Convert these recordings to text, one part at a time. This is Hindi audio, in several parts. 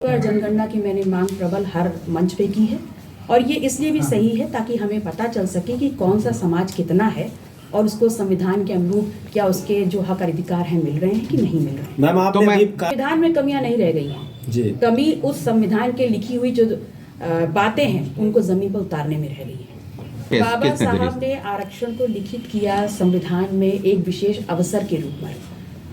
जनगणना की मैंने मांग प्रबल हर मंच पे की है और ये इसलिए भी सही है ताकि हमें पता चल सके कि कौन सा समाज कितना है और उसको संविधान के अनुरूप क्या उसके जो हक अधिकार हैं मिल रहे हैं कि नहीं मिल रहे हैं। मैम आपने संविधान में कमियां नहीं रह गई हैं जी। कमी उस संविधान के लिखी हुई जो बातें हैं उनको जमीन पर उतारने में रह गई है। बाबा साहब ने आरक्षण को लिखित किया संविधान में एक विशेष अवसर के रूप में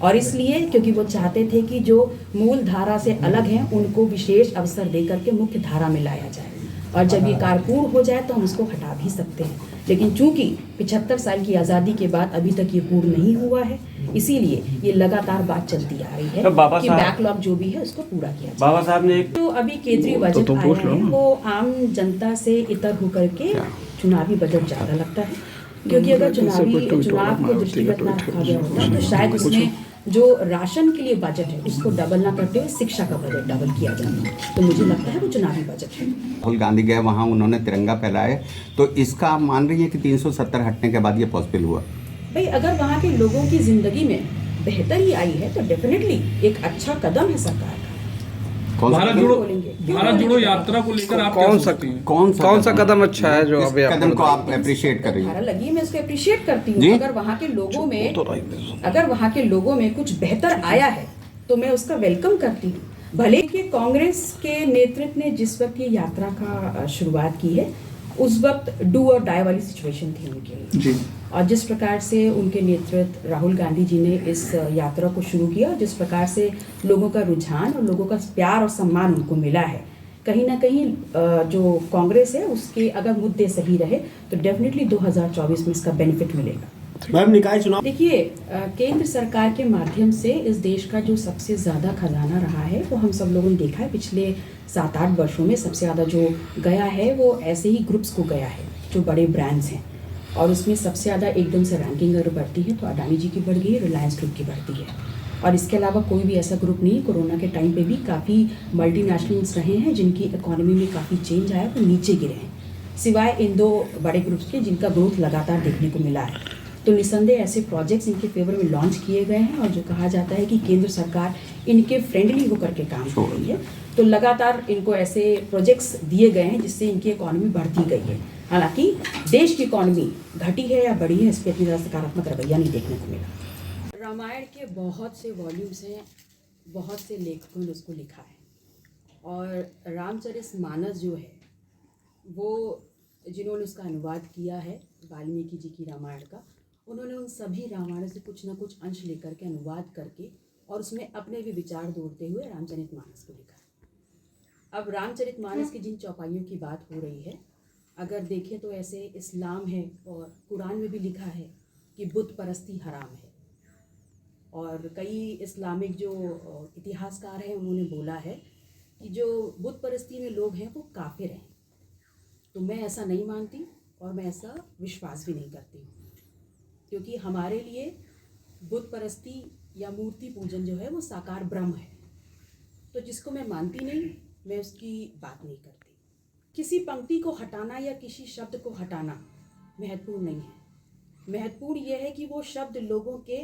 और इसलिए क्योंकि वो चाहते थे कि जो मूल धारा से अलग हैं उनको विशेष अवसर देकर के मुख्य धारा में लाया जाए और जब ये कारपूर्ण हो जाए तो हम उसको हटा भी सकते हैं। लेकिन चूंकि 75 साल की आज़ादी के बाद अभी तक ये पूर्ण नहीं हुआ है इसीलिए ये लगातार बात चलती आ रही है कि बैकलॉग जो भी है उसको पूरा किया जाए। बाबा साहब ने तो अभी केंद्रीय बजट आया है वो आम जनता से इतर होकर के चुनावी बजट ज़्यादा लगता है क्योंकि अगर चुनाव को दृष्टिगत न रखा गया होता तो शायद उसमें जो राशन के लिए बजट है उसको डबल ना करते हुए शिक्षा का बजट डबल किया जाता तो मुझे लगता है वो चुनावी बजट है। राहुल गांधी गए वहाँ उन्होंने तिरंगा फहराया तो इसका आप मान रही है कि 370 हटने के बाद ये पॉसिबल हुआ? भाई अगर वहाँ के लोगों की जिंदगी में बेहतरी आई है तो डेफिनेटली एक अच्छा कदम है सरकार का। भारत जोड़ो यात्रा को लेकर आप कौन सा कदम अच्छा है जो अभी कदम को आप अप्रिशिएट कर रही हैं? लगी मैं उसको अप्रिशिएट करती हूँ। अगर वहाँ के लोगों में कुछ बेहतर आया है तो मैं उसका वेलकम करती हूँ। भले कि कांग्रेस के नेतृत्व ने जिस वक्त ये यात्रा का शुरुआत की है उस वक्त डू और डाई वाली सिचुएशन थी उनके लिए और जिस प्रकार से उनके नेतृत्व राहुल गांधी जी ने इस यात्रा को शुरू किया जिस प्रकार से लोगों का रुझान और लोगों का प्यार और सम्मान उनको मिला है कहीं ना कहीं जो कांग्रेस है उसके अगर मुद्दे सही रहे तो डेफिनेटली 2024 में इसका बेनिफिट मिलेगा। मैम निकाय चुनाव देखिए केंद्र सरकार के माध्यम से इस देश का जो सबसे ज़्यादा खजाना रहा है वो हम सब लोगों ने देखा है पिछले 7-8 वर्षों में सबसे ज़्यादा जो गया है वो ऐसे ही ग्रुप्स को गया है जो बड़े ब्रांड्स हैं और उसमें सबसे ज़्यादा एकदम से रैंकिंग अगर बढ़ती है तो अडानी जी की बढ़ गई है, रिलायंस ग्रुप की बढ़ती है और इसके अलावा कोई भी ऐसा ग्रुप नहीं। कोरोना के टाइम पे भी काफ़ी मल्टीनेशनल्स रहे हैं जिनकी इकोनॉमी में काफ़ी चेंज आया वो नीचे गिरे हैं सिवाय इन 2 बड़े ग्रुप्स के जिनका ग्रोथ लगातार देखने को मिला है। तो निसंदेह ऐसे प्रोजेक्ट्स इनके फेवर में लॉन्च किए गए हैं और जो कहा जाता है कि केंद्र सरकार इनके फ्रेंडली होकर के काम कर रही है तो लगातार इनको ऐसे प्रोजेक्ट्स दिए गए हैं जिससे इनकी इकोनॉमी बढ़ती गई है। हालांकि देश की इकोनॉमी घटी है या बढ़ी है इस पर इतनी ज़्यादा सकारात्मक रवैया नहीं देखने को मिला। रामायण के बहुत से वॉल्यूम्स हैं, बहुत से लेखकों ने उसको लिखा है और रामचरितमानस जो है वो जिन्होंने उसका अनुवाद किया है वाल्मीकि जी की रामायण का उन्होंने उन सभी रामायण से कुछ ना कुछ अंश लेकर के अनुवाद करके और उसमें अपने भी विचार जोड़ते हुए रामचरितमानस को लिखा है। अब रामचरितमानस की जिन चौपाइयों की बात हो रही है अगर देखें तो ऐसे इस्लाम है और कुरान में भी लिखा है कि बुत परस्ती हराम है और कई इस्लामिक जो इतिहासकार हैं उन्होंने बोला है कि जो बुत परस्ती में लोग हैं वो काफिर हैं। तो मैं ऐसा नहीं मानती और मैं ऐसा विश्वास भी नहीं करती क्योंकि हमारे लिए बुत परस्ती या मूर्ति पूजन जो है वो साकार ब्रह्म है तो जिसको मैं मानती नहीं मैं उसकी बात नहीं करती। किसी पंक्ति को हटाना या किसी शब्द को हटाना महत्वपूर्ण नहीं है। महत्वपूर्ण यह है कि वो शब्द लोगों के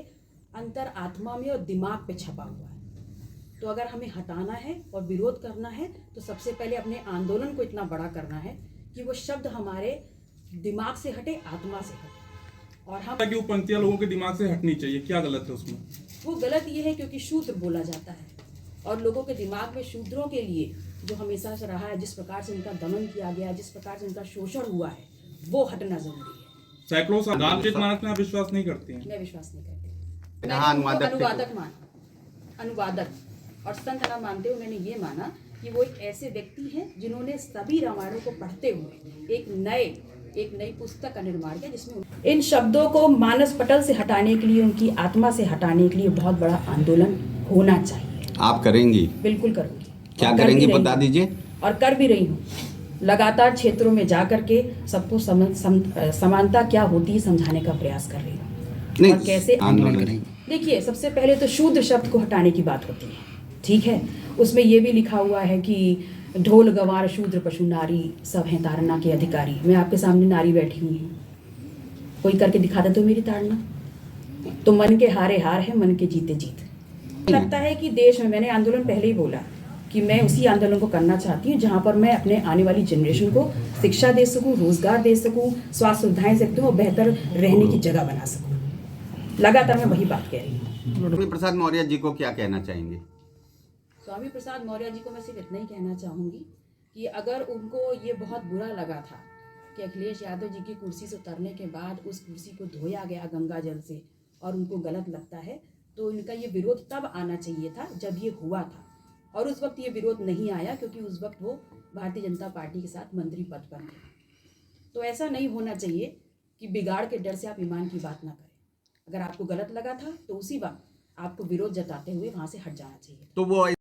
अंतर आत्मा में और दिमाग पे छपा हुआ है। तो अगर हमें हटाना है और विरोध करना है तो सबसे पहले अपने आंदोलन को इतना बड़ा करना है कि वो शब्द हमारे दिमाग से हटे, आत्मा से हटे और हम कि वो पंक्तियां लोगों के दिमाग से हटनी चाहिए। क्या गलत है उसमें? वो गलत ये है क्योंकि शूद्र बोला जाता है और लोगों के दिमाग में शूद्रों के लिए जो हमेशा से रहा है जिस प्रकार से उनका दमन किया गया जिस प्रकार से उनका शोषण हुआ है वो हटना जरूरी है। सैकड़ों रामचरितमानस में आप विश्वास नहीं करते हैं? मैं विश्वास नहीं करती। अनुवादक और संत ना मानते हुए मैंने ये माना कि वो एक ऐसे व्यक्ति हैं जिन्होंने सभी रामायणों को पढ़ते हुए एक नई पुस्तक का निर्माण किया जिसमें इन शब्दों को मानस पटल से हटाने के लिए उनकी आत्मा से हटाने के लिए बहुत बड़ा आंदोलन होना चाहिए। आप करेंगी? बिल्कुल करूंगी। क्या करेंगी बता दीजिए। और कर भी रही हूँ। लगातार क्षेत्रों में जा करके सबको समानता क्या होती है समझाने का प्रयास कर रही हूँ और कैसे आंदोलन करेंगे। देखिए सबसे पहले तो शूद्र शब्द को हटाने की बात होती है, ठीक है। उसमें ये भी लिखा हुआ है कि ढोल गवार शूद्र पशु नारी सब हैं ताड़ना के अधिकारी। मैं आपके सामने नारी बैठी हुई हूँ, कोई करके दिखा दे तो मेरी ताड़ना। तो मन के हारे हार है, मन के जीते जीत। लगता है कि देश में, मैंने आंदोलन पहले ही बोला कि मैं उसी आंदोलन को करना चाहती हूँ जहाँ पर मैं अपने आने वाली जनरेशन को शिक्षा दे सकूँ, रोजगार दे सकूँ, स्वास्थ्य सुविधाएं दे सकूँ और बेहतर रहने की जगह बना सकूँ। लगातार मैं वही बात कह रही हूँ। स्वामी प्रसाद मौर्य जी को क्या कहना चाहेंगे? स्वामी प्रसाद मौर्य जी को मैं सिर्फ इतना ही कहना चाहूँगी कि अगर उनको ये बहुत बुरा लगा था कि अखिलेश यादव जी की कुर्सी से उतरने के बाद उस कुर्सी को धोया गया गंगा जल से और उनको गलत लगता है, तो इनका ये विरोध तब आना चाहिए था जब ये हुआ था, और उस वक्त ये विरोध नहीं आया क्योंकि उस वक्त वो भारतीय जनता पार्टी के साथ मंत्री पद पर थे। तो ऐसा नहीं होना चाहिए कि बिगाड़ के डर से आप ईमान की बात ना करें। अगर आपको गलत लगा था तो उसी वक्त आपको विरोध जताते हुए वहाँ से हट जाना चाहिए। तो वो